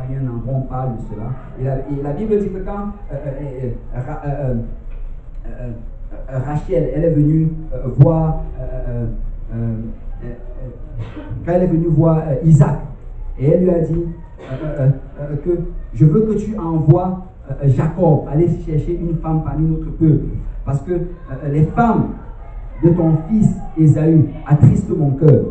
rien n'en on parle de cela. Et la Bible dit que quand Rachel, elle est venue voir quand elle est venue voir Isaac, et elle lui a dit que je veux que tu envoies Jacob aller chercher une femme parmi notre peuple, parce que les femmes de ton fils Ésaü attristent mon cœur.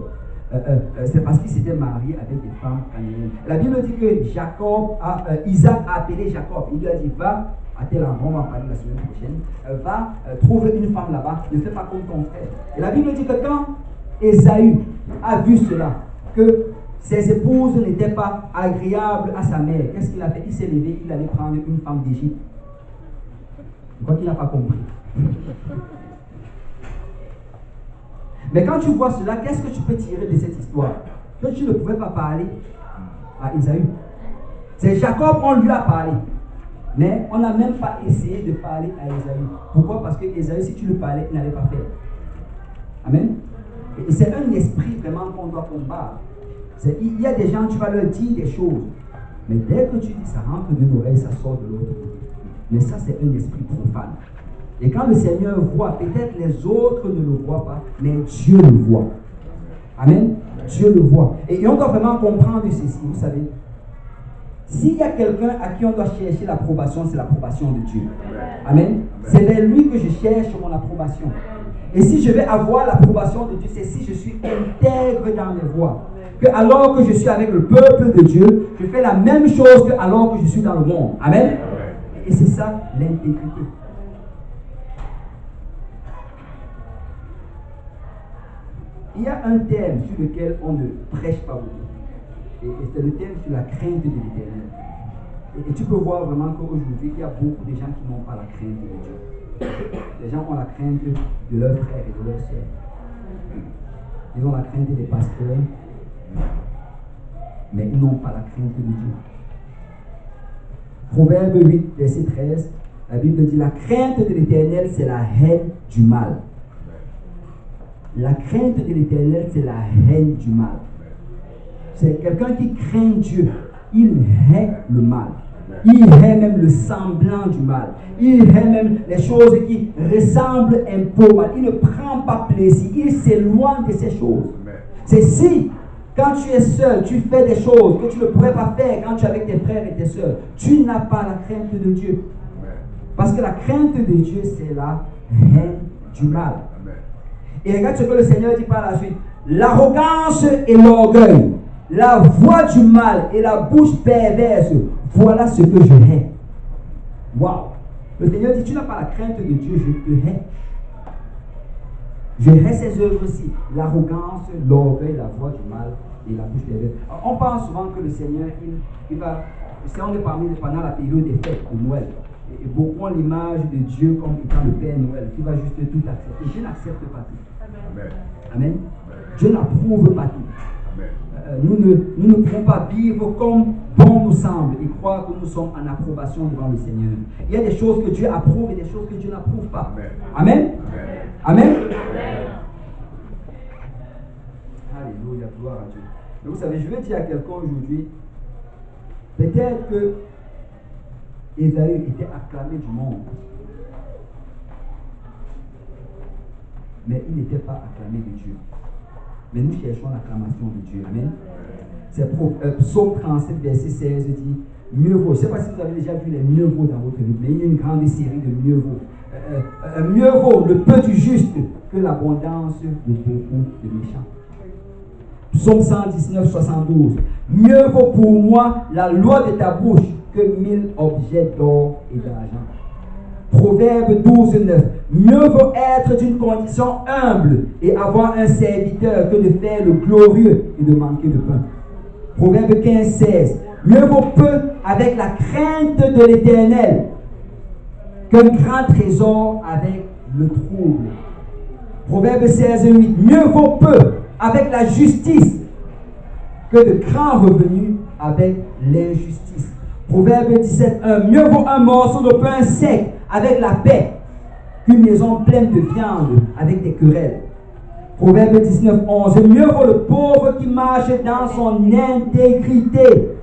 C'est parce qu'il s'était marié avec des femmes cananéennes. La Bible dit que Isaac a appelé Jacob. Il lui a dit, va à tel endroit, on va parler la semaine prochaine, va trouver une femme là-bas, ne fais pas comme ton frère. Et la Bible dit que quand Ésaü a vu cela, que ses épouses n'étaient pas agréables à sa mère, qu'est-ce qu'il a fait? Il s'est levé, il allait prendre une femme d'Égypte. Je crois qu'il n'a pas compris. Mais quand tu vois cela, qu'est-ce que tu peux tirer de cette histoire? Que tu ne pouvais pas parler à Ésaü. C'est Jacob, on lui a parlé. Mais on n'a même pas essayé de parler à Ésaü. Pourquoi? Parce que Ésaü, si tu lui parlais, il n'allait pas faire. Amen. Et c'est un esprit vraiment qu'on doit combattre. Il y a des gens, tu vas leur dire des choses. Mais dès que tu dis ça rentre d'une oreille, ça sort de l'autre. Mais ça, c'est un esprit profane. Et quand le Seigneur voit, peut-être les autres ne le voient pas, mais Dieu le voit. Amen. Dieu le voit. Et on doit vraiment comprendre ceci, vous savez. S'il y a quelqu'un à qui on doit chercher l'approbation, c'est l'approbation de Dieu. Amen. C'est vers lui que je cherche mon approbation. Et si je vais avoir l'approbation de Dieu, c'est si je suis intègre dans mes voies. Que alors que je suis avec le peuple de Dieu, je fais la même chose que alors que je suis dans le monde. Amen. Et c'est ça l'intégrité. Il y a un thème sur lequel on ne prêche pas beaucoup. Et c'est le thème sur la crainte de l'Éternel. Et tu peux voir vraiment qu'aujourd'hui, il y a beaucoup de gens qui n'ont pas la crainte de Dieu. Les gens ont la crainte de leurs frères et de leurs sœurs. Ils ont la crainte des pasteurs, mais ils n'ont pas la crainte de Dieu. Proverbe 8, verset 13, la Bible dit, la crainte de l'Éternel, c'est la haine du mal. La crainte de l'Éternel, c'est la haine du mal. C'est quelqu'un qui craint Dieu. Il hait le mal. Il hait même le semblant du mal. Il hait même les choses qui ressemblent un peu au mal. Il ne prend pas plaisir. Il s'éloigne de ces choses. C'est si, quand tu es seul, tu fais des choses que tu ne pourrais pas faire quand tu es avec tes frères et tes soeurs. Tu n'as pas la crainte de Dieu. Parce que la crainte de Dieu, c'est la haine du mal. Et regarde ce que le Seigneur dit par la suite. L'arrogance et l'orgueil, la voix du mal et la bouche perverse, voilà ce que je hais. Waouh! Le Seigneur dit, tu n'as pas la crainte de Dieu, je te hais. Je hais ses œuvres aussi. L'arrogance, l'orgueil, la voix du mal et la bouche perverse. On parle souvent que le Seigneur, il va, on est pendant la période des fêtes de Noël. Et beaucoup ont l'image de Dieu comme étant le Père Noël, qui va juste tout accepter. Je n'accepte pas tout. Amen. Amen. Dieu n'approuve pas tout. Nous ne pouvons pas vivre comme bon nous semble et croire que nous sommes en approbation devant le Seigneur. Il y a des choses que Dieu approuve et des choses que Dieu n'approuve pas. Amen. Amen. Amen. Alléluia, gloire à Dieu. Mais vous savez, je vais dire à quelqu'un aujourd'hui, peut-être que Ésaü était acclamé du monde, mais il n'était pas acclamé de Dieu. Mais nous cherchons l'acclamation de Dieu. Amen. C'est Psaume 37, verset 16 dit, mieux vaut, je ne sais pas si vous avez déjà vu les mieux vaut dans votre vie, mais il y a une grande série de mieux vaut. Mieux vaut le peu du juste que l'abondance de beaucoup de méchants. Psaume 119, 72. Mieux vaut pour moi la loi de ta bouche que 1000 objets d'or et d'argent. Proverbe 12, 9. Mieux vaut être d'une condition humble et avoir un serviteur que de faire le glorieux et de manquer de pain. Proverbe 15, 16. Mieux vaut peu avec la crainte de l'Éternel qu'un grand trésor avec le trouble. Proverbe 16, 8. Mieux vaut peu avec la justice que de grands revenus avec l'injustice. Proverbe 17, 1. Mieux vaut un morceau de pain sec avec la paix qu'une maison pleine de viande avec des querelles. Proverbe 19, 11. Mieux vaut le pauvre qui marche dans son intégrité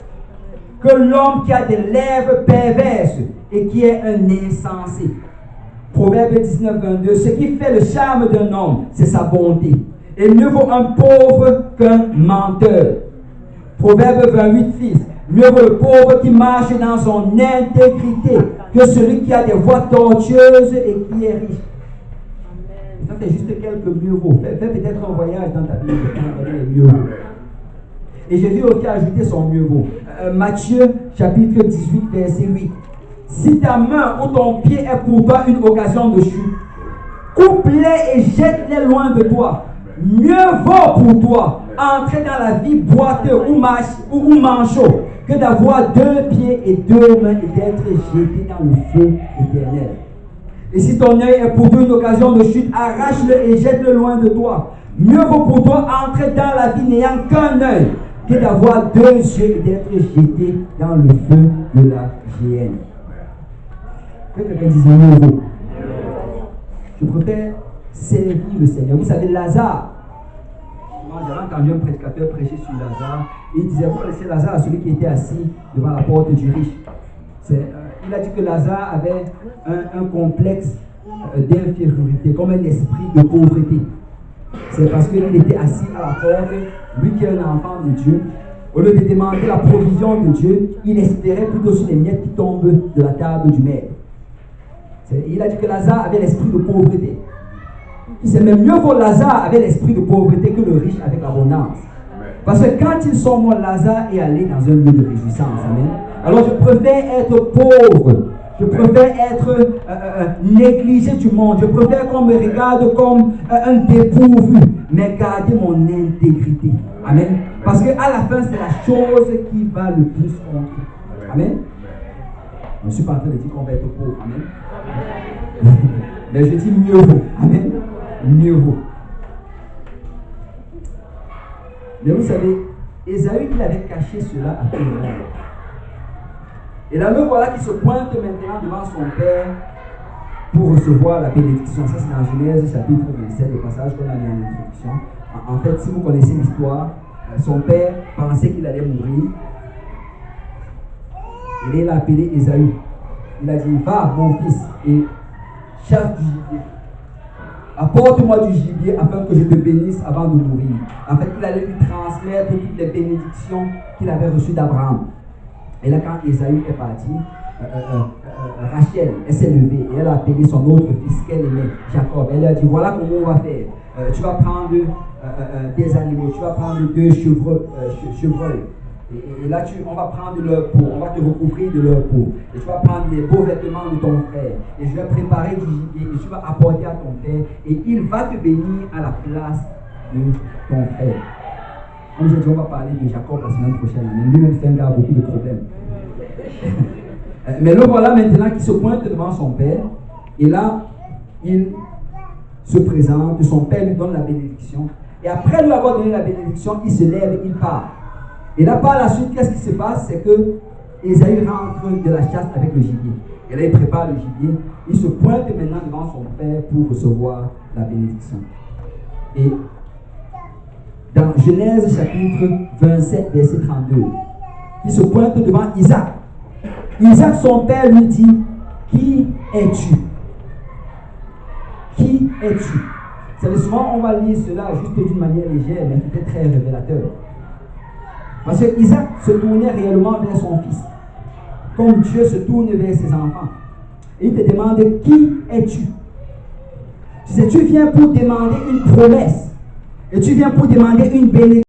que l'homme qui a des lèvres perverses et qui est un insensé. Proverbe 19, 22. Ce qui fait le charme d'un homme, c'est sa bonté. Et mieux vaut un pauvre qu'un menteur. Proverbe 28, 6. Mieux vaut le pauvre qui marche dans son intégrité que celui qui a des voies tortueuses et qui est riche. Ça, c'est juste quelques mieux vaut. Fais peut-être un voyage dans ta vie pour les mieux vaut. Et Jésus aussi ajouté son mieux vaut. Matthieu, chapitre 18, verset 8. Si ta main ou ton pied est pour toi une occasion de chute, coupe-les et jette-les loin de toi. Mieux vaut pour toi entrer dans la vie boiteux ou manchot que d'avoir 2 pieds et 2 mains et d'être jeté dans le feu éternel. Et si ton œil est pour toi une occasion de chute, arrache-le et jette-le loin de toi. Mieux vaut pour toi entrer dans la vie n'ayant qu'un œil que d'avoir 2 yeux et d'être jeté dans le feu de la géhenne. Que quelqu'un dise mieux vaut. Je préfère servir le Seigneur. Vous savez, Lazare, j'avais entendu un prédicateur prêcher sur Lazare, et il disait, vous connaissez Lazare, celui qui était assis devant la porte du riche. Il a dit que Lazare avait un complexe d'infériorité, comme un esprit de pauvreté. C'est parce qu'il était assis à la porte, lui qui est un enfant de Dieu. Au lieu de demander la provision de Dieu, il espérait plutôt sur les miettes qui tombent de la table du maître. Il a dit que Lazare avait l'esprit de pauvreté. C'est même mieux que Lazare avait l'esprit de pauvreté que le riche avec l'abondance. Parce que quand ils sont morts, Lazare est allé dans un lieu de réjouissance. Amen. Alors je préfère être pauvre. Je préfère être négligé du monde. Je préfère qu'on me regarde comme un dépourvu, mais garder mon intégrité. Amen. Parce qu'à la fin, c'est la chose qui va le plus compter. Amen. Je ne suis pas en train de dire qu'on va être pauvre. Amen. Mais je dis mieux vaut. Amen. Mieux vaut. Mais vous savez, Ésaü, il avait caché cela à tout le monde. Et là, le voilà qui se pointe maintenant devant son père pour recevoir la bénédiction. Ça, c'est dans Genèse chapitre 27, le passage qu'on a mis en introduction. En fait, si vous connaissez l'histoire, son père pensait qu'il allait mourir. Et il a appelé Ésaü. Il a dit, va, mon fils, et chasse du gibier. Apporte-moi du gibier afin que je te bénisse avant de mourir. En fait, il allait lui transmettre toutes les bénédictions qu'il avait reçues d'Abraham. Et là, quand Ésaü est parti, Rachel, elle s'est levée et elle a appelé son autre fils qu'elle aimait, Jacob. Elle lui a dit, voilà comment on va faire. Tu vas prendre des animaux, tu vas prendre 2 chevreuils. Et là, on va prendre leur peau, on va te recouvrir de leur peau. Et tu vas prendre les beaux vêtements de ton frère. Et je vais préparer du gibier et tu vas apporter à ton frère. Et il va te bénir à la place de ton frère. Comme j'ai dit, on va parler de Jacob la semaine prochaine. Lui-même, c'est un gars à beaucoup de problèmes. Mais le voilà maintenant qui se pointe devant son père. Et là, il se présente. Son père lui donne la bénédiction. Et après lui avoir donné la bénédiction, il se lève et il part. Et là, par la suite, qu'est-ce qui se passe? C'est que Ésaü rentre de la chasse avec le gibier. Et là, il prépare le gibier. Il se pointe maintenant devant son père pour recevoir la bénédiction. Et dans Genèse chapitre 27, verset 32, il se pointe devant Isaac. Isaac, son père, lui dit, qui es-tu? Qui es-tu? C'est souvent, on va lire cela juste d'une manière légère, mais c'était très révélateur. Parce que Isaac se tournait réellement vers son fils, comme Dieu se tourne vers ses enfants. Et il te demande, qui es-tu? Tu sais, tu viens pour demander une promesse. Et tu viens pour demander une bénédiction.